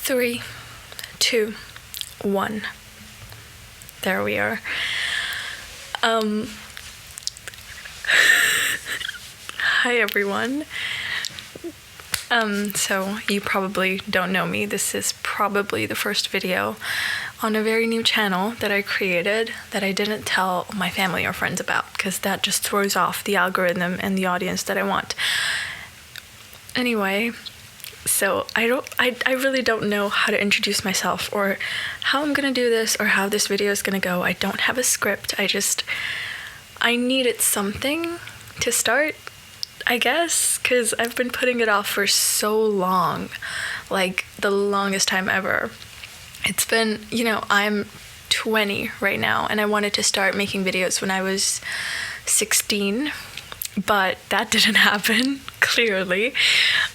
3, 2, 1. There we are. Hi everyone. So you probably don't know me. This is probably the first video on a very new channel that I created that I didn't tell my family or friends about, because that just throws off the algorithm and the audience that I want. Anyway, so I really don't know how to introduce myself or how I'm gonna do this or how this video is gonna go. I don't have a script. I needed something to start, I guess, because I've been putting it off for so long, like the longest time ever. It's been, I'm 20 right now, and I wanted to start making videos when I was 16, but that didn't happen, clearly.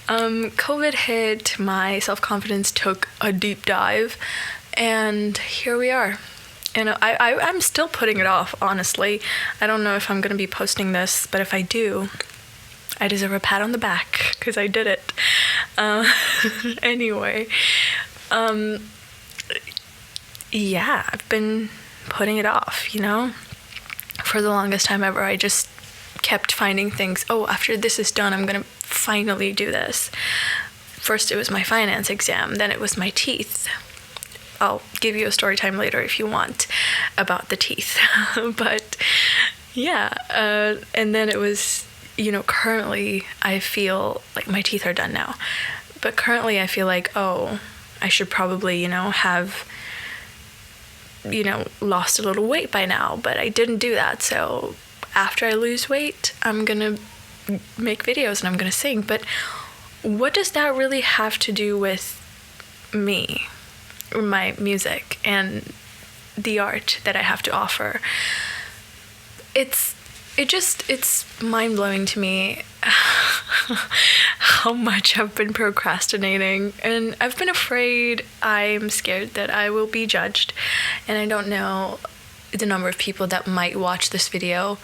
COVID hit, my self-confidence took a deep dive, and here we are. And I'm still putting it off, honestly. I don't know if I'm going to be posting this, but if I do, I deserve a pat on the back, because I did it. Anyway, yeah, I've been putting it off, for the longest time ever. I just kept finding things. Oh, after this is done, I'm going to finally do this. First, it was my finance exam. Then it was my teeth. I'll give you a story time later if you want about the teeth. But yeah, and then it was, currently I feel like my teeth are done now. But currently I feel like, oh, I should probably, have, lost a little weight by now. But I didn't do that. So after I lose weight, I'm going to make videos and I'm going to sing. But what does that really have to do with me? My music and the art that I have to offer? It's mind-blowing to me how much I've been procrastinating, and I've been afraid. I'm scared that I will be judged, and I don't know the number of people that might watch this video,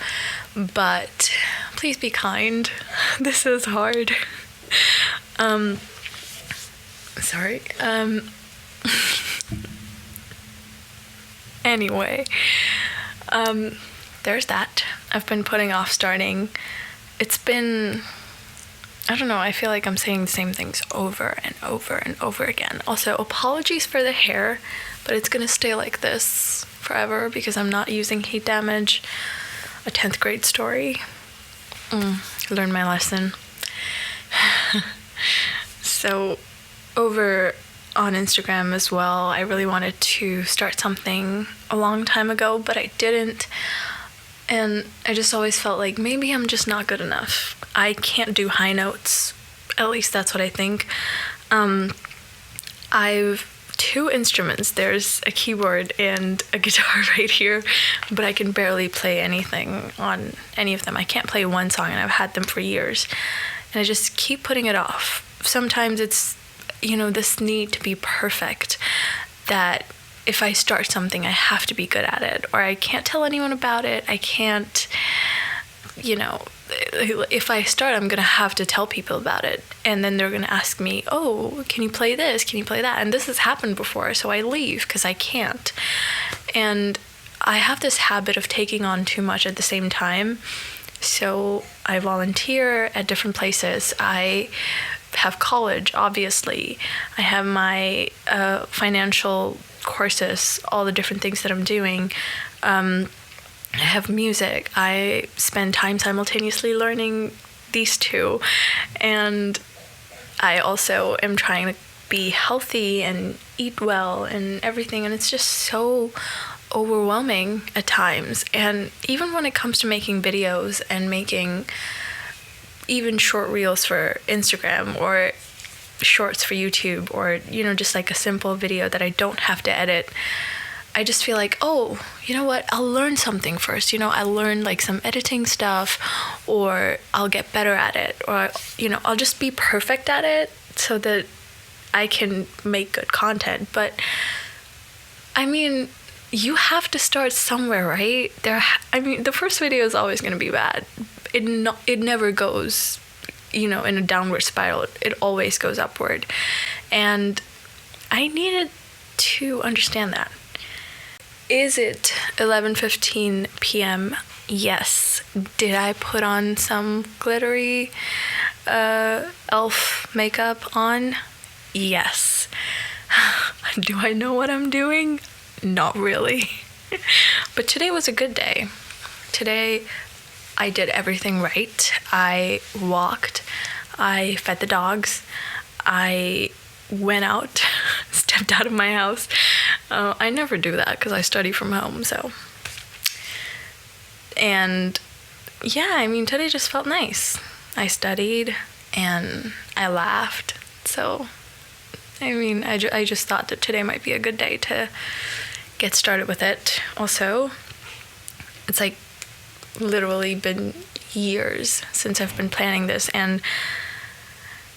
but please be kind. This is hard. Sorry. Anyway, there's that. I've been putting off starting. It's been, I don't know, I feel like I'm saying the same things over and over and over again. Also, apologies for the hair, but it's gonna stay like this forever because I'm not using heat damage. A 10th grade story. Learned my lesson. So, over on Instagram as well, I really wanted to start something a long time ago, but I didn't. And I just always felt like maybe I'm just not good enough. I can't do high notes. At least that's what I think. I've 2 instruments. There's a keyboard and a guitar right here, but I can barely play anything on any of them. I can't play one song, and I've had them for years. And I just keep putting it off. Sometimes it's, this need to be perfect, that if I start something, I have to be good at it, or I can't tell anyone about it. I can't, if I start, I'm going to have to tell people about it. And then they're going to ask me, oh, can you play this? Can you play that? And this has happened before, so I leave because I can't. And I have this habit of taking on too much at the same time. So I volunteer at different places. I have college, obviously. I have my financial courses, all the different things that I'm doing. I have music. I spend time simultaneously learning these 2. And I also am trying to be healthy and eat well and everything. And it's just so overwhelming at times. And even when it comes to making videos and making even short reels for Instagram or shorts for YouTube, or just like a simple video that I don't have to edit, I just feel like, oh, you know what, I'll learn something first. I'll learn like some editing stuff, or I'll get better at it, or I'll just be perfect at it so that I can make good content. But I mean, you have to start somewhere, right? The first video is always going to be bad. It never goes, in a downward spiral. It always goes upward. And I needed to understand that. Is it 11:15 p.m.? Yes. Did I put on some glittery elf makeup on? Yes. Do I know what I'm doing? Not really. But today was a good day. Today I did everything right. I walked, I fed the dogs, I went out, stepped out of my house. I never do that because I study from home, so. And yeah, I mean, today just felt nice. I studied and I laughed. So, I mean, I just thought that today might be a good day to get started with it. Also, it's like literally been years since I've been planning this, and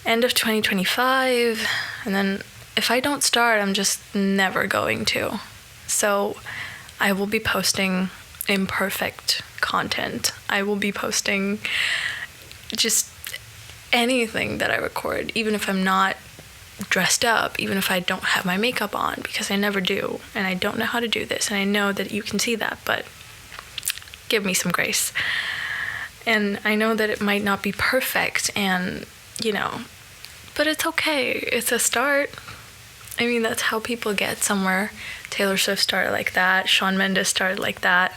end of 2025, and then if I don't start, I'm just never going to. So I will be posting imperfect content. I will be posting just anything that I record, even if I'm not dressed up, even if I don't have my makeup on, because I never do, and I don't know how to do this, and I know that you can see that, but give me some grace. And I know that it might not be perfect, and but it's okay. It's a start. I mean, that's how people get somewhere. Taylor Swift started like that. Shawn Mendes started like that.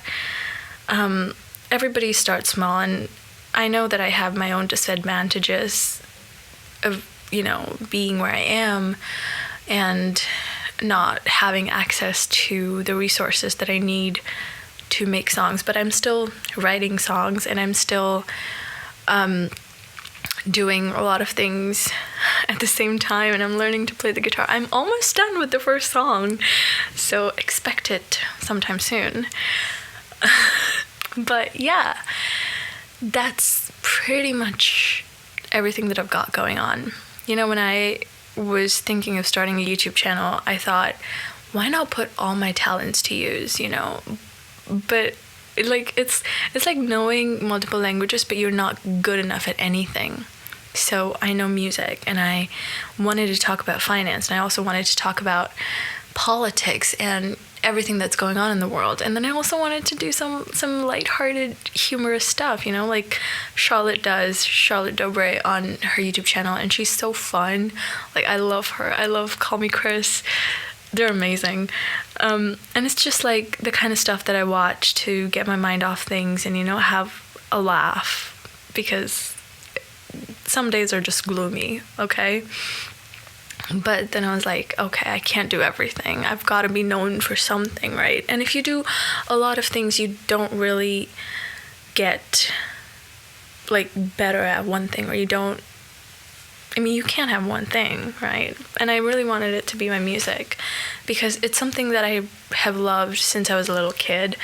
Everybody starts small, and I know that I have my own disadvantages of, being where I am and not having access to the resources that I need to make songs, but I'm still writing songs, and I'm still doing a lot of things at the same time, and I'm learning to play the guitar. I'm almost done with the first song, so expect it sometime soon. But yeah, that's pretty much everything that I've got going on. When I was thinking of starting a YouTube channel, I thought, why not put all my talents to use, But it's like knowing multiple languages, but you're not good enough at anything. So I know music, and I wanted to talk about finance, and I also wanted to talk about politics and everything that's going on in the world. And then I also wanted to do some lighthearted, humorous stuff, like Charlotte Dobre on her YouTube channel, and she's so fun. Like, I love her. I love Call Me Chris. They're amazing. And it's just like the kind of stuff that I watch to get my mind off things and, have a laugh, because some days are just gloomy, okay? But then I was like, okay, I can't do everything. I've got to be known for something, right? And if you do a lot of things, you don't really get, better at one thing, or you can't have one thing, right? And I really wanted it to be my music, because it's something that I have loved since I was a little kid.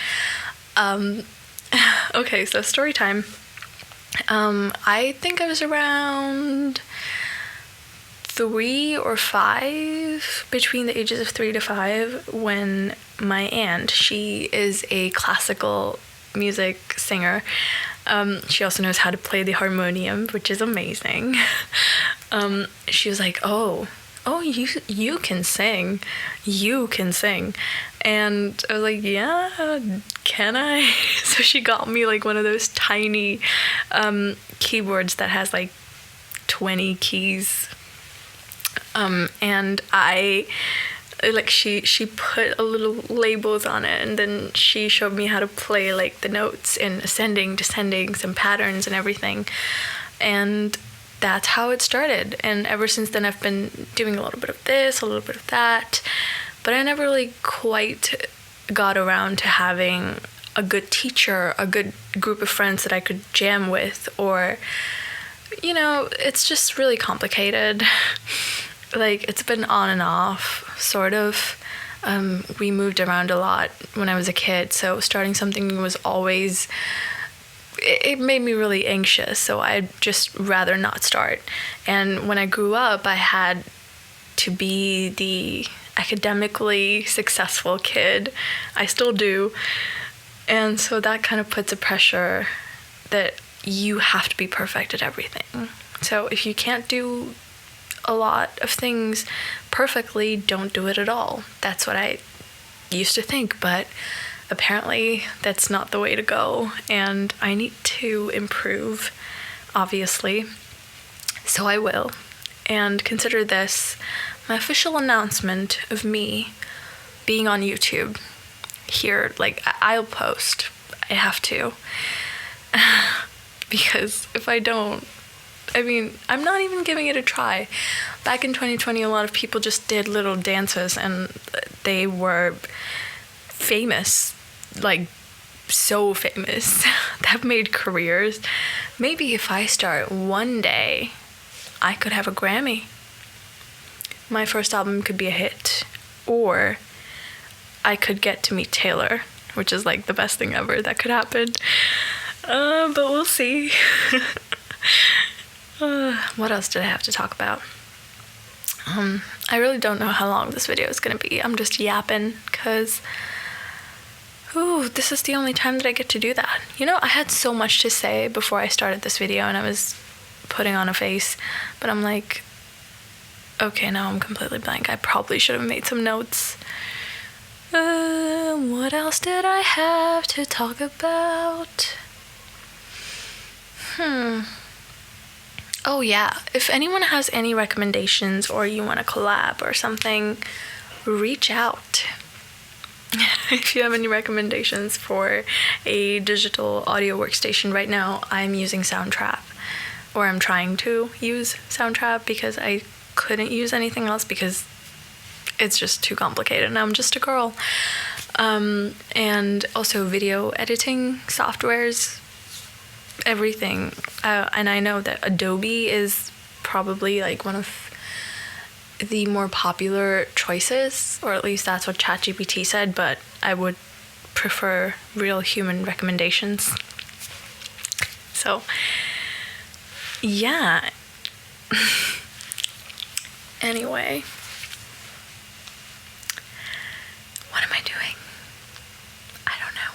Okay, so story time. I think I was around 3 or 5, between the ages of 3 to 5, when my aunt, she is a classical music singer. She also knows how to play the harmonium, which is amazing. She was like, oh, you can sing. You can sing. And I was like, yeah, can I? So she got me one of those tiny keyboards that has 20 keys. And I she put a little labels on it, and then she showed me how to play the notes in ascending, descending, some patterns and everything. And that's how it started. And ever since then, I've been doing a little bit of this, a little bit of that, but I never really quite got around to having a good teacher, a good group of friends that I could jam with, or, it's just really complicated. It's been on and off, sort of. We moved around a lot when I was a kid, so starting something was always, it made me really anxious, so I'd just rather not start. And when I grew up, I had to be the academically successful kid. I still do. And so that kind of puts a pressure that you have to be perfect at everything. So if you can't do a lot of things perfectly, don't do it at all. That's what I used to think, but apparently that's not the way to go, and I need to improve, obviously. So I will. And consider this my official announcement of me being on YouTube. Here, like, I'll post. I have to. Because if I don't, I mean, I'm not even giving it a try. Back in 2020, a lot of people just did little dances and they were famous, like so famous. That made careers. Maybe if I start one day, I could have a Grammy. My first album could be a hit, or I could get to meet Taylor, which is like the best thing ever that could happen. But we'll see. What else did I have to talk about? I really don't know how long this video is going to be. I'm just yapping because this is the only time that I get to do that. You know, I had so much to say before I started this video and I was putting on a face, but I'm like, okay, now I'm completely blank. I probably should have made some notes. What else did I have to talk about? Oh yeah, if anyone has any recommendations or you want to collab or something, reach out. If you have any recommendations for a digital audio workstation right now, I'm using Soundtrap, or I'm trying to use Soundtrap because I couldn't use anything else because it's just too complicated and I'm just a girl. And also video editing softwares, everything. And I know that Adobe is probably like one of the more popular choices, or at least that's what ChatGPT said, but I would prefer real human recommendations. So, yeah. Anyway. What am I doing? I don't know.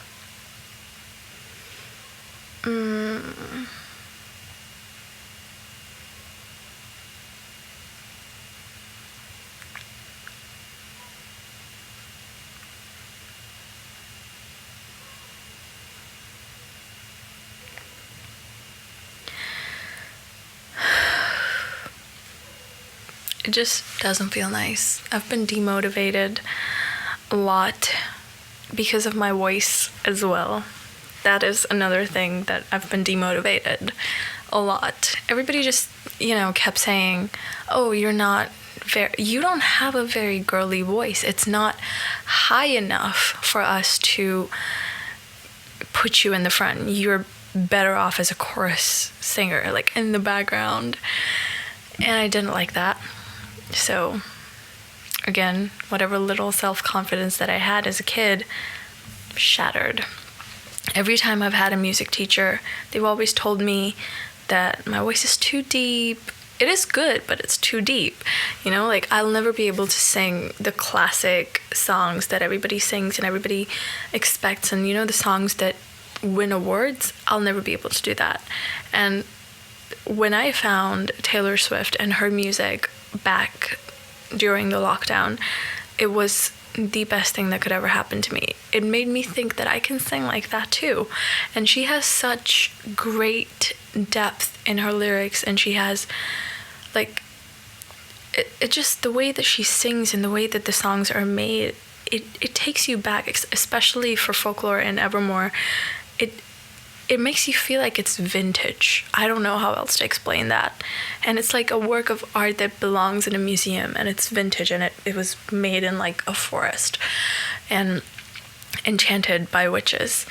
It just doesn't feel nice. I've been demotivated a lot because of my voice as well. That is another thing that I've been demotivated a lot. Everybody just, kept saying, oh, you don't have a very girly voice. It's not high enough for us to put you in the front. You're better off as a chorus singer, like in the background. And I didn't like that. So, again, whatever little self-confidence that I had as a kid shattered. Every time I've had a music teacher, they've always told me that my voice is too deep. It is good, but it's too deep. Like I'll never be able to sing the classic songs that everybody sings and everybody expects. And the songs that win awards, I'll never be able to do that. And when I found Taylor Swift and her music back during the lockdown, it was the best thing that could ever happen to me. It made me think that I can sing like that too. And she has such great depth in her lyrics, and she has it just, the way that she sings and the way that the songs are made, it takes you back, especially for Folklore and Evermore. It makes you feel like it's vintage. I don't know how else to explain that. And it's like a work of art that belongs in a museum, and it's vintage, and it was made in like a forest and enchanted by witches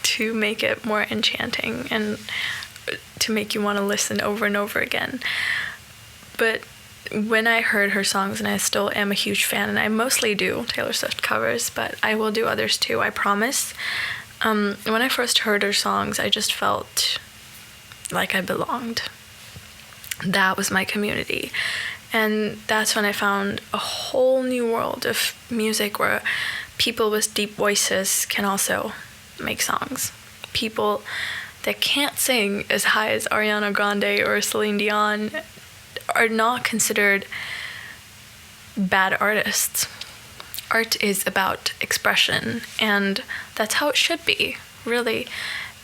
to make it more enchanting and to make you want to listen over and over again. But when I heard her songs, and I still am a huge fan, and I mostly do Taylor Swift covers, but I will do others too, I promise. When I first heard her songs, I just felt like I belonged. That was my community. And that's when I found a whole new world of music where people with deep voices can also make songs. People that can't sing as high as Ariana Grande or Celine Dion are not considered bad artists. Art is about expression, and that's how it should be, really.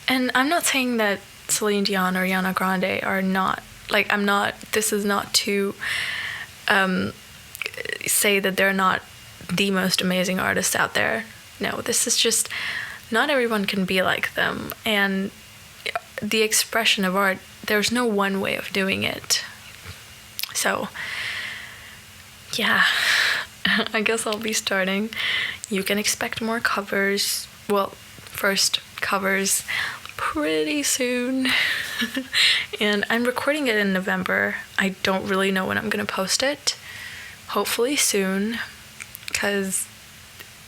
And I'm not saying that Celine Dion or Ariana Grande are not, like, this is not to say that they're not the most amazing artists out there. No, this is just, not everyone can be like them. And the expression of art, there's no one way of doing it. So, yeah, I guess I'll be starting. You can expect more covers. Well, first covers pretty soon. And I'm recording it in November. I don't really know when I'm going to post it. Hopefully soon. Because,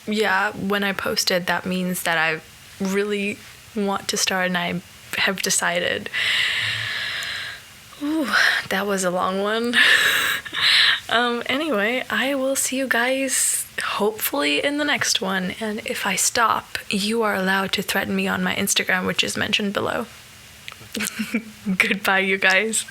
yeah, when I post it, that means that I really want to start and I have decided. Ooh, that was a long one. Anyway, I will see you guys hopefully in the next one. And if I stop, you are allowed to threaten me on my Instagram, which is mentioned below. Goodbye, you guys.